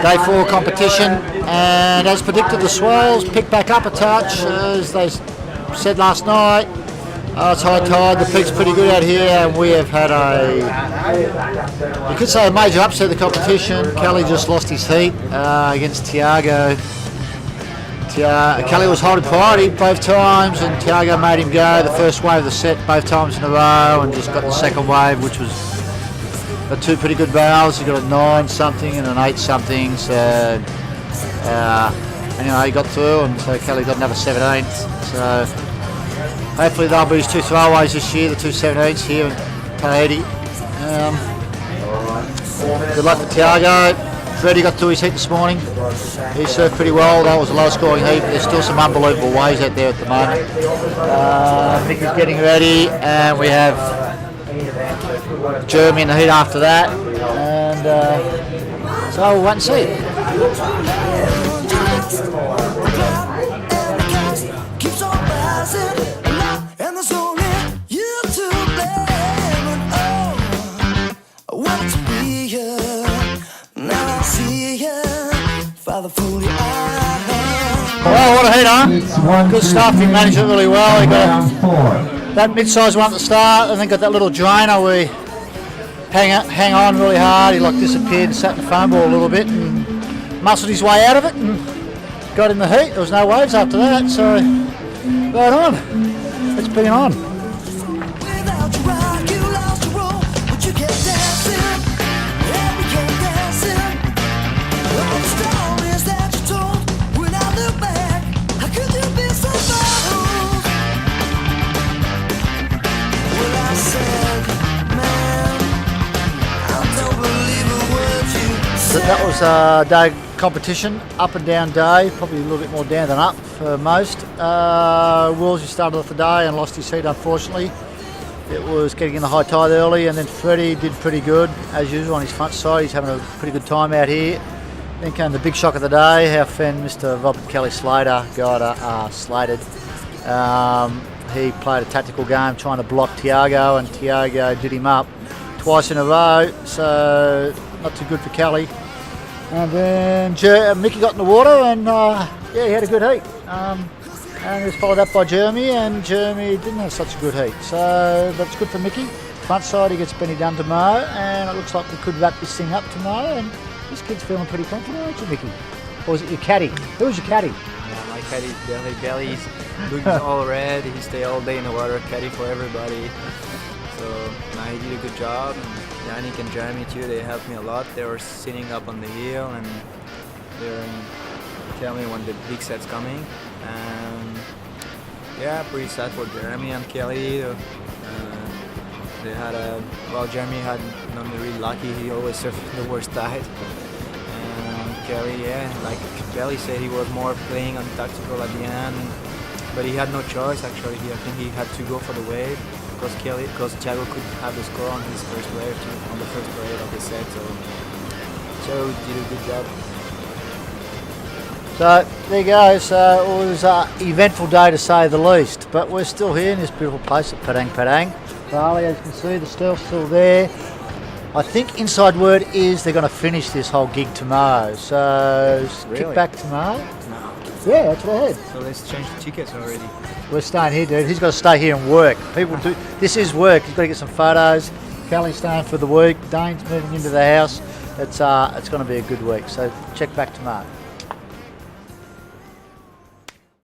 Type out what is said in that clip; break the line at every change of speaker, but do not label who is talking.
Day 4 competition, and as predicted, the swells picked back up a touch. As they said last night, it's high tide, the peak's pretty good out here, and we have had you could say a major upset of the competition. Kelly just lost his heat against Tiago. Kelly was holding priority both times, and Tiago made him go the first wave of the set both times in a row, and just got the second wave, which was two pretty good barrels. He got a 9 something and an 8 something. So anyway, he got through, and so Kelly got another 17. So hopefully they'll be his 2 throwaways this year, the 2 17s here in Tahiti. Good luck for Tiago. Freddie got through his heat this morning. He served pretty well. That was a low scoring heat, but there's still some unbelievable waves out there at the moment. Mickey's getting ready, and we have Jeremy in the heat after that. And so we'll wait and see. Well, what a heat, huh? Good stuff. He managed it really well. He got that mid-sized one at the start, and then got that little drainer where he hang on really hard. He disappeared and sat in the foam ball a little bit and muscled his way out of it and got in the heat. There was no waves after that, so right on. It's been on. That was a day competition, up and down day, probably a little bit more down than up for most. Woolsey started off the day and lost his heat, unfortunately. It was getting in the high tide early, and then Freddie did pretty good as usual on his front side. He's having a pretty good time out here. Then came the big shock of the day. Our friend Mr. Robert Kelly Slater got slated. He played a tactical game trying to block Tiago, and Tiago did him up twice in a row, so not too good for Kelly. And then Mickey got in the water, and he had a good heat. And he was followed up by Jeremy, and Jeremy didn't have such a good heat. So that's good for Mickey. Front side, he gets Benny done tomorrow, and it looks like we could wrap this thing up tomorrow. And this kid's feeling pretty confident, aren't you, Mickey? Or was it your caddy? Who was your caddy?
Yeah, my caddy, Belly. He's looking all red. He stay all day in the water, caddy for everybody. So he did a good job. Yannick and Jeremy too, they helped me a lot. They were sitting up on the hill and they were telling me when the big set's coming. And pretty sad for Jeremy and Kelly. They had Jeremy had not really lucky. He always surfed the worst tide. And Kelly, like Belly said, he was more playing on tactical at the end, but he had no choice actually. I think he had to go for the wave. Because Thiago could have the score on his first wave on the first wave of the set, so Thiago did a good job.
So there you go. So it was an eventful day to say the least, but we're still here in this beautiful place at Padang. Bali, as you can see, the stealth's still there. I think inside word is they're going to finish this whole gig tomorrow. So
really?
Kick back tomorrow.
No.
Yeah, that's what I heard.
So let's change the tickets already.
We're staying here, dude. He's got to stay here and work. People do. This is work. He's got to get some photos. Kelly's staying for the week. Dane's moving into the house. It's going to be a good week. So check back tomorrow.